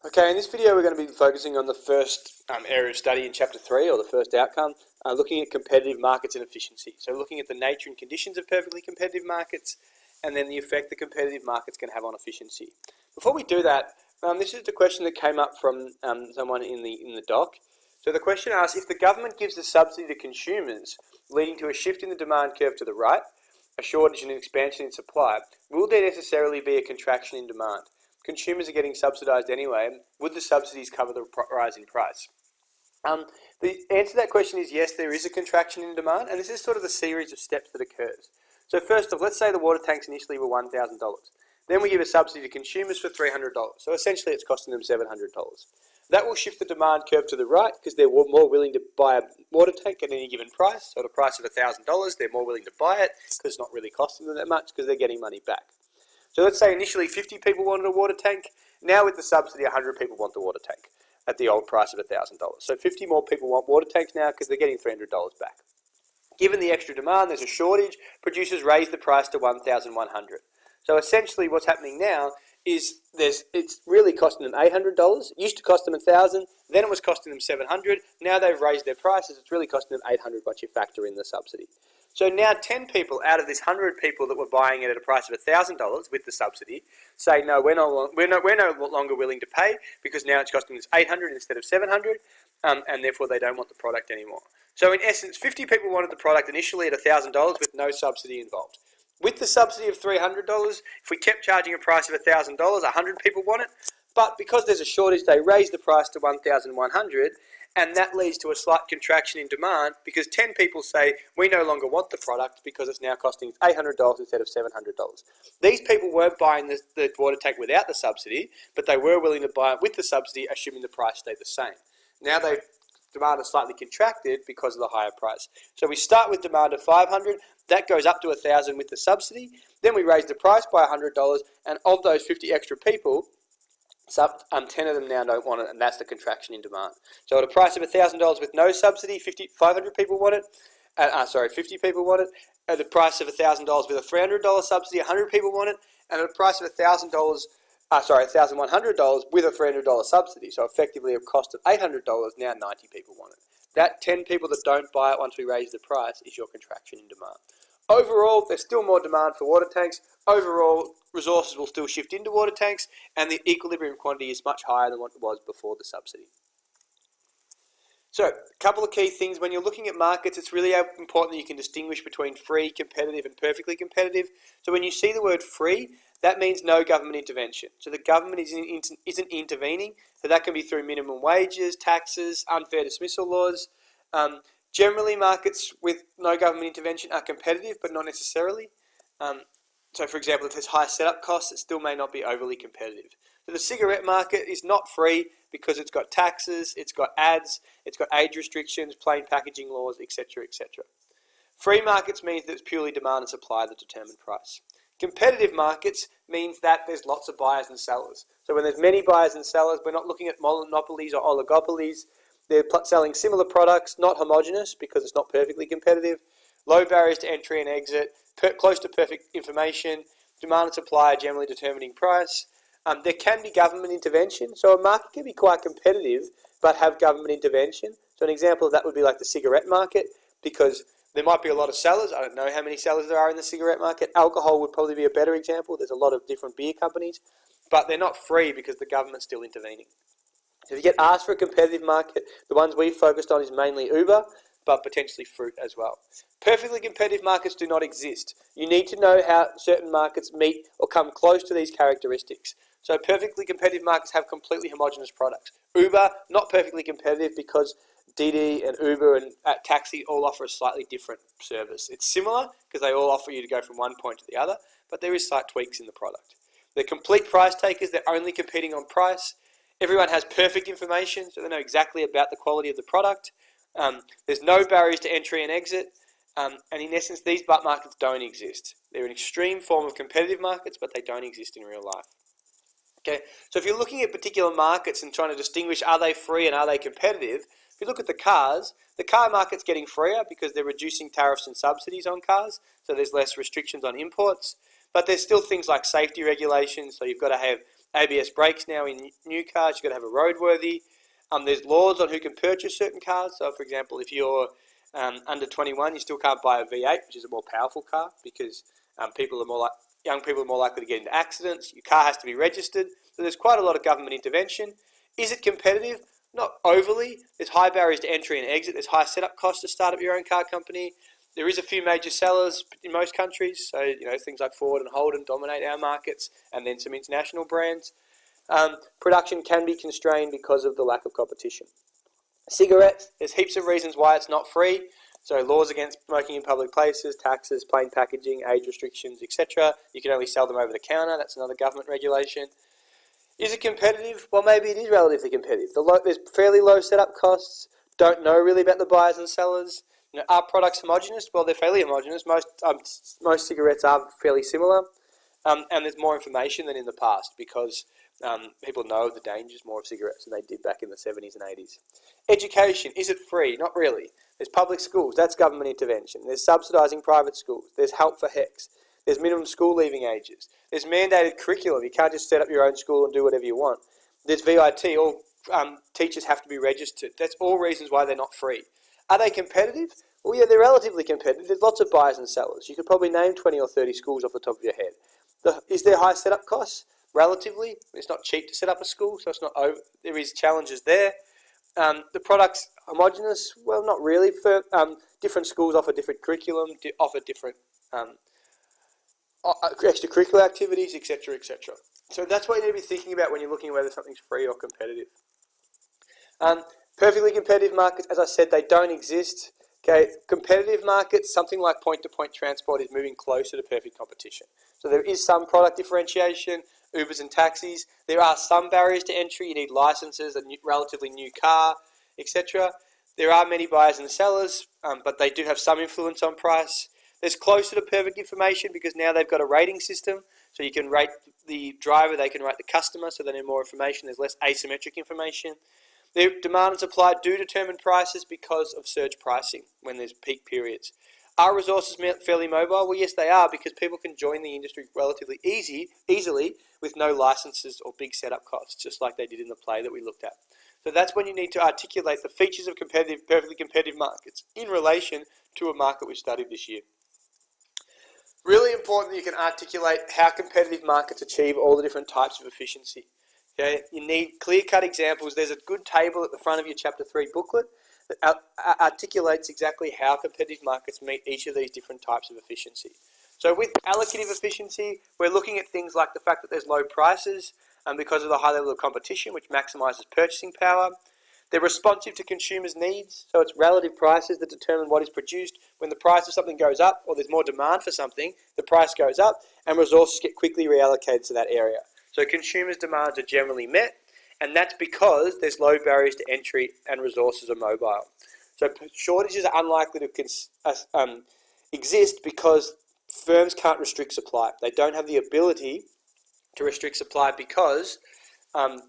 Okay, in this video we're going to be focusing on the first area of study in Chapter 3, or the first outcome, looking at competitive markets and efficiency. So looking at the nature and conditions of perfectly competitive markets, and then the effect the competitive markets can have on efficiency. Before we do that, this is the question that came up from someone in the doc. So the question asks, if the government gives a subsidy to consumers, leading to a shift in the demand curve to the right, a shortage and an expansion in supply, will there necessarily be a contraction in demand? Consumers are getting subsidised anyway. Would the subsidies cover the rise in price? The answer to that question is yes, there is a contraction in demand, and this is sort of the series of steps that occurs. So first off, let's say the water tanks initially were $1,000. Then we give a subsidy to consumers for $300. So essentially it's costing them $700. That will shift the demand curve to the right because they're more willing to buy a water tank at any given price. So at a price of $1,000, they're more willing to buy it because it's not really costing them that much because they're getting money back. So let's say initially 50 people wanted a water tank. Now with the subsidy, 100 people want the water tank at the old price of $1,000. So 50 more people want water tanks now because they're getting $300 back. Given the extra demand, there's a shortage. Producers raise the price to $1,100. So essentially what's happening now is it's really costing them $800. It used to cost them $1,000. Then it was costing them $700. Now they've raised their prices. It's really costing them $800 once you factor in the subsidy. So now 10 people out of this 100 people that were buying it at a price of $1,000 with the subsidy say, no, we're no longer willing to pay because now it's costing us $800 instead of $700, and therefore they don't want the product anymore. So in essence, 50 people wanted the product initially at $1,000 with no subsidy involved. With the subsidy of $300, if we kept charging a price of $1,000, 100 people want it, but because there's a shortage, they raise the price to $1,100, and that leads to a slight contraction in demand because 10 people say, we no longer want the product because it's now costing $800 instead of $700. These people weren't buying the water tank without the subsidy, but they were willing to buy it with the subsidy, assuming the price stayed the same. Now demand is slightly contracted because of the higher price. So we start with demand of 500, that goes up to 1,000 with the subsidy, then we raise the price by $100, and of those 50 extra people, 10 of them now don't want it, and that's the contraction in demand. So at a price of $1,000 with no subsidy, 500 people want it. 50 people want it. At the price of $1,000 with a $300 subsidy, 100 people want it. And at a price of $1,100 with a $300 subsidy, so effectively a cost of $800, now 90 people want it. That 10 people that don't buy it once we raise the price is your contraction in demand. Overall, there's still more demand for water tanks. Overall, resources will still shift into water tanks, and the equilibrium quantity is much higher than what it was before the subsidy. So, a couple of key things. When you're looking at markets, it's really important that you can distinguish between free, competitive, and perfectly competitive. So when you see the word free, that means no government intervention. So the government isn't intervening. So that can be through minimum wages, taxes, unfair dismissal laws. Generally, markets with no government intervention are competitive, but not necessarily. So, for example, if there's high setup costs, it still may not be overly competitive. So the cigarette market is not free because it's got taxes, it's got ads, it's got age restrictions, plain packaging laws, etc., etc. Free markets means that it's purely demand and supply that determine price. Competitive markets means that there's lots of buyers and sellers. So when there's many buyers and sellers, we're not looking at monopolies or oligopolies. They're selling similar products, not homogenous because it's not perfectly competitive. Low barriers to entry and exit, close to perfect information, demand and supply are generally determining price. There can be government intervention, so a market can be quite competitive but have government intervention. So an example of that would be like the cigarette market, because there might be a lot of sellers. I don't know how many sellers there are in the cigarette market. Alcohol would probably be a better example. There's a lot of different beer companies, but they're not free because the government's still intervening. So if you get asked for a competitive market, the ones we've focused on is mainly Uber, but potentially fruit as well. Perfectly competitive markets do not exist. You need to know how certain markets meet or come close to these characteristics. So perfectly competitive markets have completely homogenous products. Uber, not perfectly competitive because Didi and Uber and Taxi all offer a slightly different service. It's similar because they all offer you to go from one point to the other, but there is slight tweaks in the product. They're complete price takers. They're only competing on price. Everyone has perfect information, so they know exactly about the quality of the product. There's no barriers to entry and exit, and in essence, these markets don't exist. They're an extreme form of competitive markets, but they don't exist in real life. Okay, so if you're looking at particular markets and trying to distinguish are they free and are they competitive, if you look at the car market's getting freer because they're reducing tariffs and subsidies on cars, so there's less restrictions on imports, but there's still things like safety regulations, so you've got to have ABS brakes now in new cars. You've got to have a roadworthy. There's laws on who can purchase certain cars. So, for example, if you're under 21, you still can't buy a V8, which is a more powerful car, because young people are more likely to get into accidents. Your car has to be registered. So there's quite a lot of government intervention. Is it competitive? Not overly. There's high barriers to entry and exit. There's high setup costs to start up your own car company. There is a few major sellers in most countries. So, things like Ford and Holden dominate our markets, and then some international brands. Production can be constrained because of the lack of competition. Cigarettes, there's heaps of reasons why it's not free. So laws against smoking in public places, taxes, plain packaging, age restrictions, etc. You can only sell them over the counter. That's another government regulation. Is it competitive? Well, maybe it is relatively competitive. There's fairly low setup costs. Don't know really about the buyers and sellers. Are products homogenous? Well, they're fairly homogenous. Most cigarettes are fairly similar. And there's more information than in the past because people know the dangers more of cigarettes than they did back in the 70s and 80s. Education, is it free? Not really. There's public schools, that's government intervention. There's subsidising private schools. There's help for HECS. There's minimum school leaving ages. There's mandated curriculum. You can't just set up your own school and do whatever you want. There's VIT, all teachers have to be registered. That's all reasons why they're not free. Are they competitive? Well, yeah, they're relatively competitive. There's lots of buyers and sellers. You could probably name 20 or 30 schools off the top of your head. Is there high setup costs? Relatively. It's not cheap to set up a school, so it's not over. There is challenges there. The product's homogenous? Well, not really. For different schools offer different curriculum, offer different extracurricular activities, etc., etc. So that's what you need to be thinking about when you're looking at whether something's free or competitive. Perfectly competitive markets, as I said, they don't exist. Okay, competitive markets, something like point-to-point transport is moving closer to perfect competition. So there is some product differentiation, Ubers and taxis. There are some barriers to entry. You need licenses, a relatively new car, etc. There are many buyers and sellers, but they do have some influence on price. There's closer to perfect information because now they've got a rating system. So you can rate the driver, they can rate the customer, so they need more information. There's less asymmetric information. The demand and supply do determine prices because of surge pricing when there's peak periods. Are resources fairly mobile? Well, yes, they are, because people can join the industry relatively easily with no licenses or big setup costs, just like they did in the play that we looked at. So that's when you need to articulate the features of perfectly competitive markets in relation to a market we studied this year. Really important that you can articulate how competitive markets achieve all the different types of efficiency. Okay, you need clear-cut examples. There's a good table at the front of your Chapter 3 booklet that articulates exactly how competitive markets meet each of these different types of efficiency. So with allocative efficiency, we're looking at things like the fact that there's low prices because of the high level of competition, which maximises purchasing power. They're responsive to consumers' needs, so it's relative prices that determine what is produced. When the price of something goes up or there's more demand for something, the price goes up and resources get quickly reallocated to that area. So consumers' demands are generally met, and that's because there's low barriers to entry and resources are mobile. So shortages are unlikely to exist because firms can't restrict supply. They don't have the ability to restrict supply because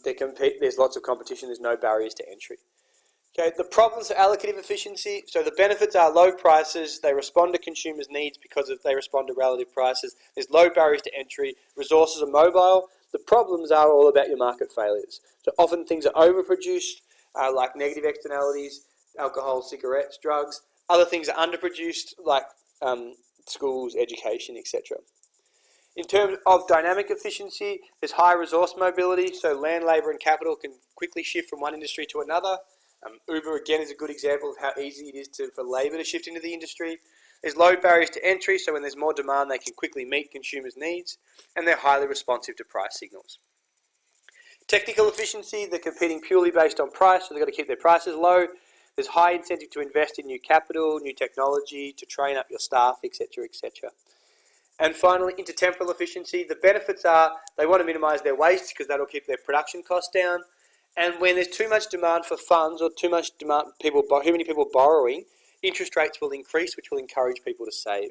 there's lots of competition, there's no barriers to entry. Okay, the problems of allocative efficiency, so the benefits are low prices, they respond to consumers' needs because they respond to relative prices, there's low barriers to entry, resources are mobile. The problems are all about your market failures. So often things are overproduced, like negative externalities, alcohol, cigarettes, drugs. Other things are underproduced, like schools, education, etc. In terms of dynamic efficiency, there's high resource mobility, so land, labour and capital can quickly shift from one industry to another. Uber, again, is a good example of how easy it is for labour to shift into the industry. There's low barriers to entry, so when there's more demand, they can quickly meet consumers' needs, and they're highly responsive to price signals. Technical efficiency, they're competing purely based on price, so they've got to keep their prices low. There's high incentive to invest in new capital, new technology, to train up your staff, etc., etc. And finally, intertemporal efficiency. The benefits are they want to minimise their waste because that'll keep their production costs down. And when there's too much demand for funds or too much demand, too many people borrowing, interest rates will increase, which will encourage people to save.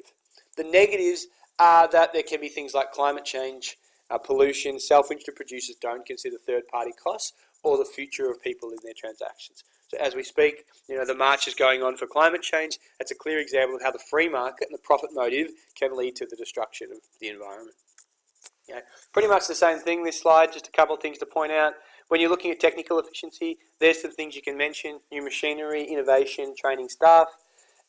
The negatives are that there can be things like climate change, pollution, self-interested producers don't consider third-party costs or the future of people in their transactions. So as we speak, the march is going on for climate change. That's a clear example of how the free market and the profit motive can lead to the destruction of the environment. You know, pretty much the same thing, this slide, just a couple of things to point out. When you're looking at technical efficiency, there's some things you can mention: new machinery, innovation, training staff.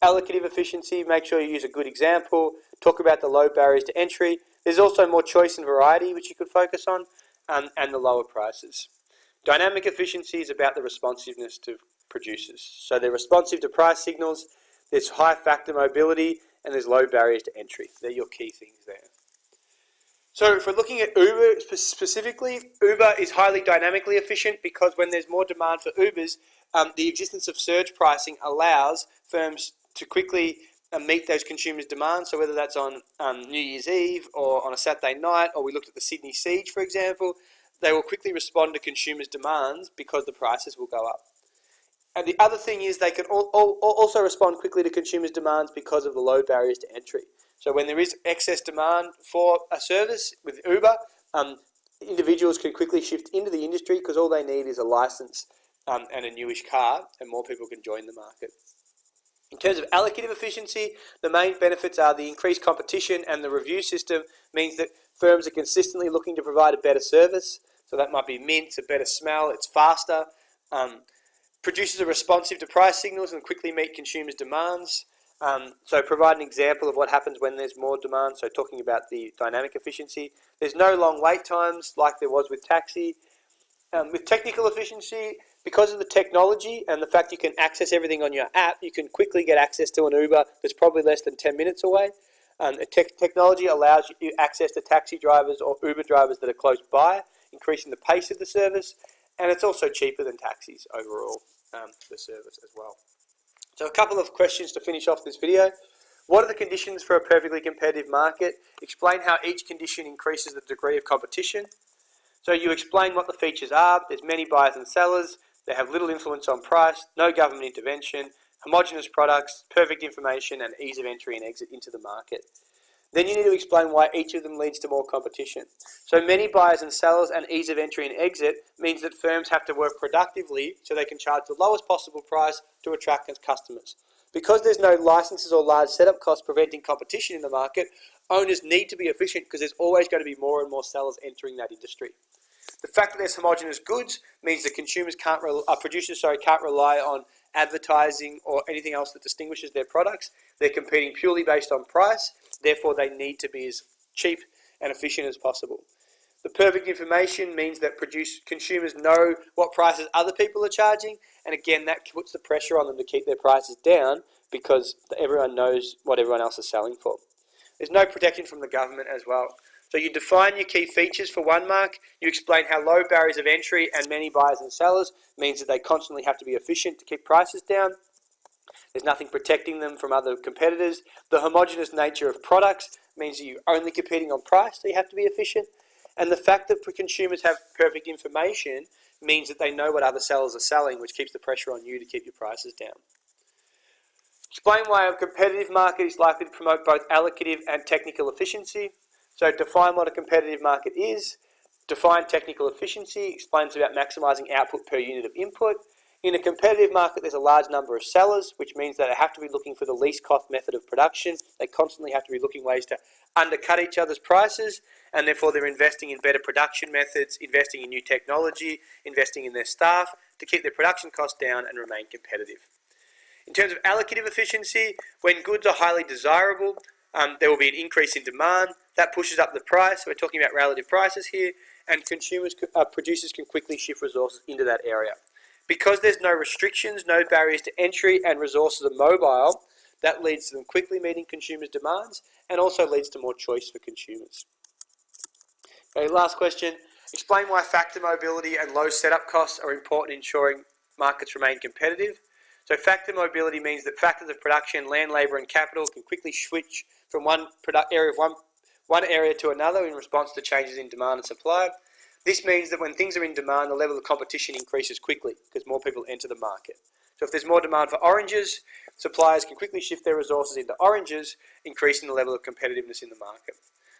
Allocative efficiency, make sure you use a good example, talk about the low barriers to entry. There's also more choice and variety which you could focus on, and the lower prices. Dynamic efficiency is about the responsiveness to producers. So they're responsive to price signals, there's high factor mobility, and there's low barriers to entry. They're your key things there. So if we're looking at Uber specifically, Uber is highly dynamically efficient because when there's more demand for Ubers, the existence of surge pricing allows firms to quickly meet those consumers' demands. So whether that's on New Year's Eve or on a Saturday night, or we looked at the Sydney siege, for example, they will quickly respond to consumers' demands because the prices will go up. And the other thing is they can also respond quickly to consumers' demands because of the low barriers to entry. So when there is excess demand for a service with Uber, individuals can quickly shift into the industry because all they need is a license and a newish car, and more people can join the market. In terms of allocative efficiency, the main benefits are the increased competition, and the review system means that firms are consistently looking to provide a better service. So that might be mints, a better smell, it's faster. Producers are responsive to price signals and quickly meet consumers' demands. So provide an example of what happens when there's more demand. So talking about the dynamic efficiency. There's no long wait times like there was with taxi. With technical efficiency, because of the technology and the fact you can access everything on your app, you can quickly get access to an Uber that's probably less than 10 minutes away. Technology allows you access to taxi drivers or Uber drivers that are close by, increasing the pace of the service, and it's also cheaper than taxis overall for the service as well. So a couple of questions to finish off this video. What are the conditions for a perfectly competitive market? Explain how each condition increases the degree of competition. So you explain what the features are. There's many buyers and sellers. They have little influence on price, no government intervention, homogeneous products, perfect information, and ease of entry and exit into the market. Then you need to explain why each of them leads to more competition. So many buyers and sellers and ease of entry and exit means that firms have to work productively so they can charge the lowest possible price to attract customers. Because there's no licenses or large setup costs preventing competition in the market, owners need to be efficient because there's always going to be more and more sellers entering that industry. The fact that there's homogeneous goods means that producers can't rely on advertising or anything else that distinguishes their products. They're competing purely based on price, therefore they need to be as cheap and efficient as possible. The perfect information means that consumers know what prices other people are charging, and again that puts the pressure on them to keep their prices down because everyone knows what everyone else is selling for. There's no protection from the government as well. So you define your key features for one mark, you explain how low barriers of entry and many buyers and sellers means that they constantly have to be efficient to keep prices down. There's nothing protecting them from other competitors. The homogeneous nature of products means that you're only competing on price, so you have to be efficient. And the fact that consumers have perfect information means that they know what other sellers are selling, which keeps the pressure on you to keep your prices down. Explain why a competitive market is likely to promote both allocative and technical efficiency. So define what a competitive market is, define technical efficiency, explains about maximising output per unit of input. In a competitive market, there's a large number of sellers, which means that they have to be looking for the least cost method of production. They constantly have to be looking ways to undercut each other's prices, and therefore they're investing in better production methods, investing in new technology, investing in their staff to keep their production costs down and remain competitive. In terms of allocative efficiency, when goods are highly desirable, there will be an increase in demand. That pushes up the price. We're talking about relative prices here, and producers can quickly shift resources into that area. Because there's no restrictions, no barriers to entry, and resources are mobile, that leads to them quickly meeting consumers' demands and also leads to more choice for consumers. Okay, last question. Explain why factor mobility and low setup costs are important in ensuring markets remain competitive. So factor mobility means that factors of production, land, labour and capital can quickly switch from one area to another in response to changes in demand and supply. This means that when things are in demand, the level of competition increases quickly because more people enter the market. So if there's more demand for oranges, suppliers can quickly shift their resources into oranges, increasing the level of competitiveness in the market.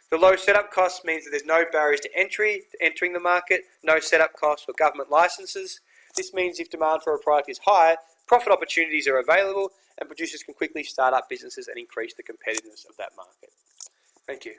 The low setup costs means that there's no barriers to entering the market, no setup costs for government licenses. This means if demand for a product is high, profit opportunities are available and producers can quickly start up businesses and increase the competitiveness of that market. Thank you.